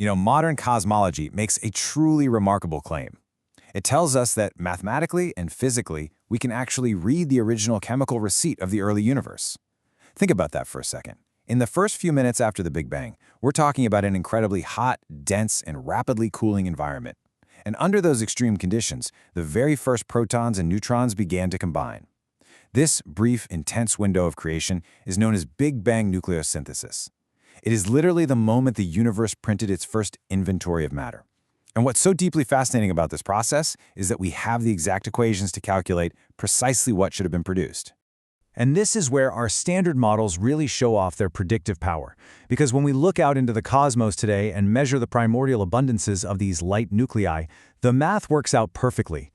Modern cosmology makes a truly remarkable claim. It tells us that mathematically and physically, we can actually read the original chemical receipt of the early universe. Think about that for a second. In the first few minutes after the Big Bang, we're talking about an incredibly hot, dense, and rapidly cooling environment. And under those extreme conditions, the very first protons and neutrons began to combine. This brief, intense window of creation is known as Big Bang nucleosynthesis. It is literally the moment the universe printed its first inventory of matter. And what's so deeply fascinating about this process is that we have the exact equations to calculate precisely what should have been produced. And this is where our standard models really show off their predictive power. Because when we look out into the cosmos today and measure the primordial abundances of these light nuclei, the math works out perfectly.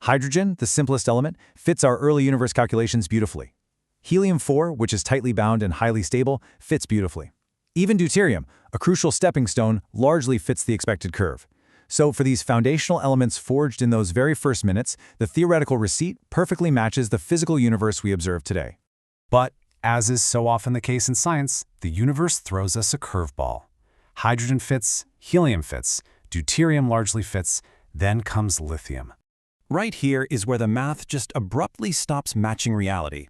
Hydrogen, the simplest element, fits our early universe calculations beautifully. Helium-4, which is tightly bound and highly stable, fits beautifully. Even deuterium, a crucial stepping stone, largely fits the expected curve. So for these foundational elements forged in those very first minutes, the theoretical receipt perfectly matches the physical universe we observe today. But, as is so often the case in science, the universe throws us a curveball. Hydrogen fits, helium fits, deuterium largely fits, then comes lithium. Right here is where the math just abruptly stops matching reality.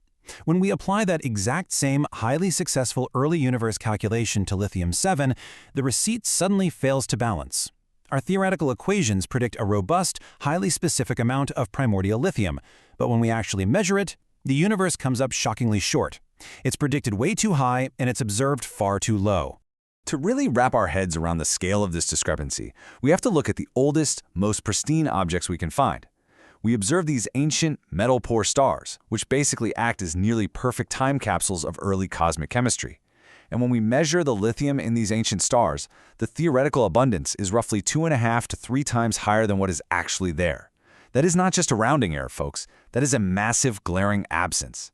When we apply that exact same highly successful early universe calculation to lithium-7, the receipt suddenly fails to balance. Our theoretical equations predict a robust, highly specific amount of primordial lithium, but when we actually measure it, the universe comes up shockingly short. It's predicted way too high, and it's observed far too low. To really wrap our heads around the scale of this discrepancy, we have to look at the oldest, most pristine objects we can find. We observe these ancient, metal-poor stars, which basically act as nearly perfect time capsules of early cosmic chemistry. And when we measure the lithium in these ancient stars, the theoretical abundance is roughly 2.5 to 3 times higher than what is actually there. That is not just a rounding error, folks. That is a massive, glaring absence.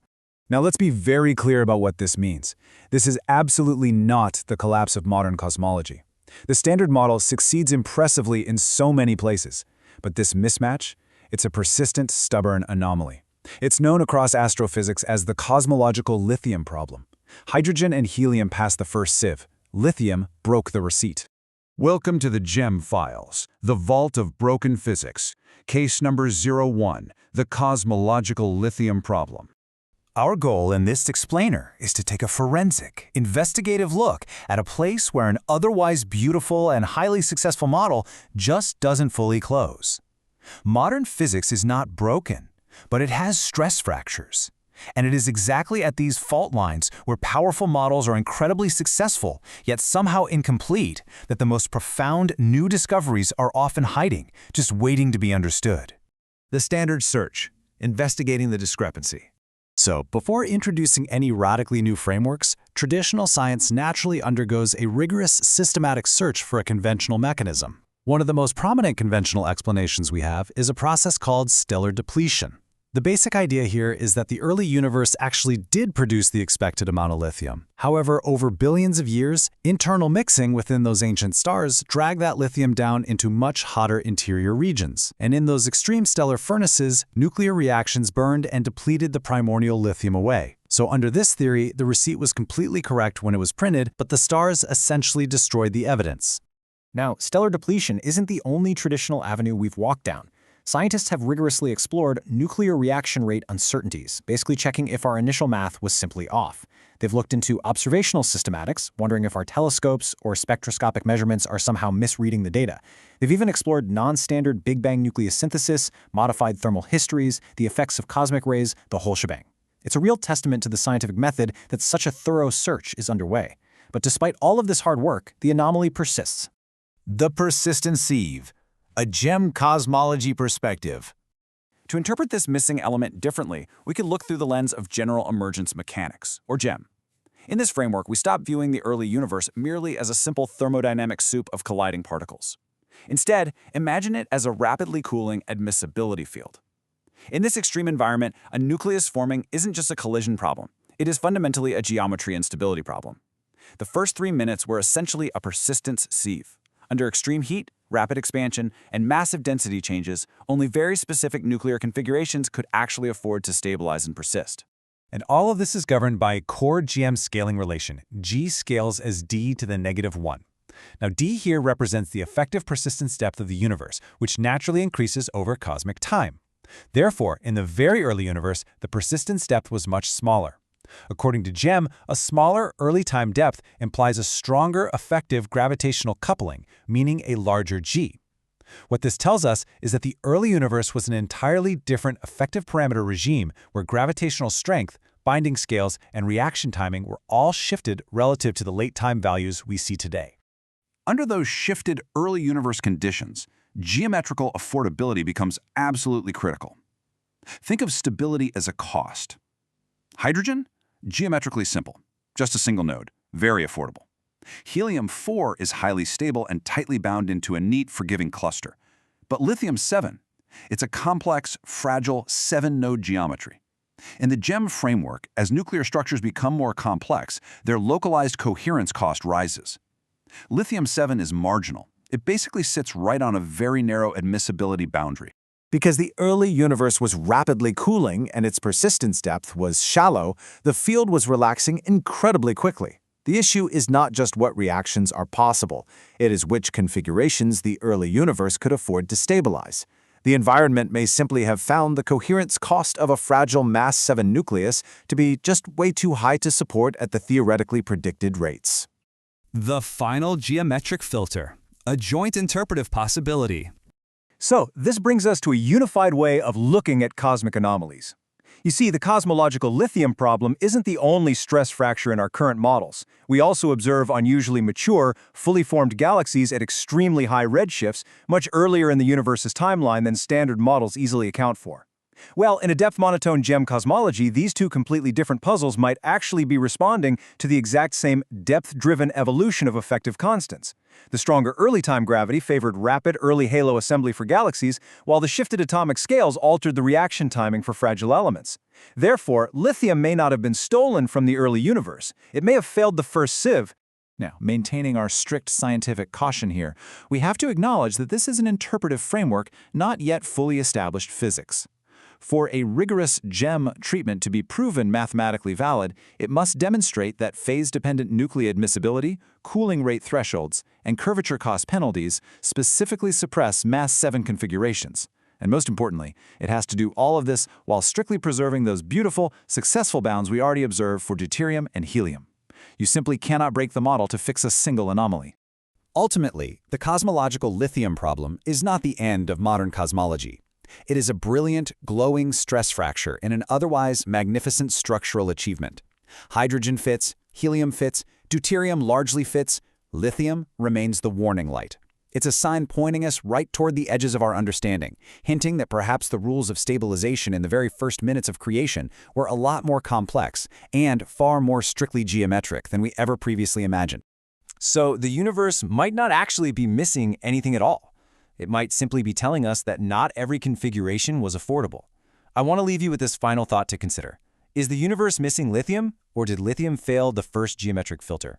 Now let's be very clear about what this means. This is absolutely not the collapse of modern cosmology. The standard model succeeds impressively in so many places, but this mismatch, it's a persistent, stubborn anomaly. It's known across astrophysics as the cosmological lithium problem. Hydrogen and helium passed the first sieve. Lithium broke the receipt. Welcome to the GEM files, the vault of broken physics. Case number 01, the cosmological lithium problem. Our goal in this explainer is to take a forensic, investigative look at a place where an otherwise beautiful and highly successful model just doesn't fully close. Modern physics is not broken, but it has stress fractures. And it is exactly at these fault lines where powerful models are incredibly successful, yet somehow incomplete, that the most profound new discoveries are often hiding, just waiting to be understood. The standard search, investigating the discrepancy. So, before introducing any radically new frameworks, traditional science naturally undergoes a rigorous, systematic search for a conventional mechanism. One of the most prominent conventional explanations we have is a process called stellar depletion. The basic idea here is that the early universe actually did produce the expected amount of lithium. However, over billions of years, internal mixing within those ancient stars dragged that lithium down into much hotter interior regions. And in those extreme stellar furnaces, nuclear reactions burned and depleted the primordial lithium away. So under this theory, the receipt was completely correct when it was printed, but the stars essentially destroyed the evidence. Now, stellar depletion isn't the only traditional avenue we've walked down. Scientists have rigorously explored nuclear reaction rate uncertainties, basically checking if our initial math was simply off. They've looked into observational systematics, wondering if our telescopes or spectroscopic measurements are somehow misreading the data. They've even explored non-standard Big Bang nucleosynthesis, modified thermal histories, the effects of cosmic rays, the whole shebang. It's a real testament to the scientific method that such a thorough search is underway. But despite all of this hard work, the anomaly persists. The persistent sieve, a GEM cosmology perspective. To interpret this missing element differently, we could look through the lens of general emergence mechanics, or GEM. In this framework, we stop viewing the early universe merely as a simple thermodynamic soup of colliding particles. Instead, imagine it as a rapidly cooling admissibility field. In this extreme environment, a nucleus forming isn't just a collision problem. It is fundamentally a geometry and stability problem. The first 3 minutes were essentially a persistence sieve. Under extreme heat, rapid expansion, and massive density changes, only very specific nuclear configurations could actually afford to stabilize and persist. And all of this is governed by a core GM scaling relation. G scales as d to the -1. Now, d here represents the effective persistence depth of the universe, which naturally increases over cosmic time. Therefore, in the very early universe, the persistence depth was much smaller. According to GEM, a smaller early time depth implies a stronger effective gravitational coupling, meaning a larger g. What this tells us is that the early universe was an entirely different effective parameter regime where gravitational strength, binding scales, and reaction timing were all shifted relative to the late time values we see today. Under those shifted early universe conditions, geometrical affordability becomes absolutely critical. Think of stability as a cost. Hydrogen? Geometrically simple, just a single node, very affordable. Helium-4 is highly stable and tightly bound into a neat, forgiving cluster. But lithium-7, it's a complex, fragile 7-node geometry. In the GEM framework, as nuclear structures become more complex, their localized coherence cost rises. Lithium-7 is marginal. It basically sits right on a very narrow admissibility boundary. Because the early universe was rapidly cooling and its persistence depth was shallow, the field was relaxing incredibly quickly. The issue is not just what reactions are possible, it is which configurations the early universe could afford to stabilize. The environment may simply have found the coherence cost of a fragile mass 7 nucleus to be just way too high to support at the theoretically predicted rates. The final geometric filter, a joint interpretive possibility. So, this brings us to a unified way of looking at cosmic anomalies. You see, the cosmological lithium problem isn't the only stress fracture in our current models. We also observe unusually mature, fully formed galaxies at extremely high redshifts much earlier in the universe's timeline than standard models easily account for. Well, in a depth-monotone GEM cosmology, these two completely different puzzles might actually be responding to the exact same depth-driven evolution of effective constants. The stronger early-time gravity favored rapid early halo assembly for galaxies, while the shifted atomic scales altered the reaction timing for fragile elements. Therefore, lithium may not have been stolen from the early universe. It may have failed the first sieve. Now, maintaining our strict scientific caution here, we have to acknowledge that this is an interpretive framework, not yet fully established physics. For a rigorous GEM treatment to be proven mathematically valid, it must demonstrate that phase-dependent nuclear admissibility, cooling rate thresholds, and curvature cost penalties specifically suppress mass 7 configurations. And most importantly, it has to do all of this while strictly preserving those beautiful, successful bounds we already observed for deuterium and helium. You simply cannot break the model to fix a single anomaly. Ultimately, the cosmological lithium problem is not the end of modern cosmology. It is a brilliant, glowing stress fracture in an otherwise magnificent structural achievement. Hydrogen fits, helium fits, deuterium largely fits, lithium remains the warning light. It's a sign pointing us right toward the edges of our understanding, hinting that perhaps the rules of stabilization in the very first minutes of creation were a lot more complex and far more strictly geometric than we ever previously imagined. So the universe might not actually be missing anything at all. It might simply be telling us that not every configuration was affordable. I want to leave you with this final thought to consider. Is the universe missing lithium, or did lithium fail the first geometric filter?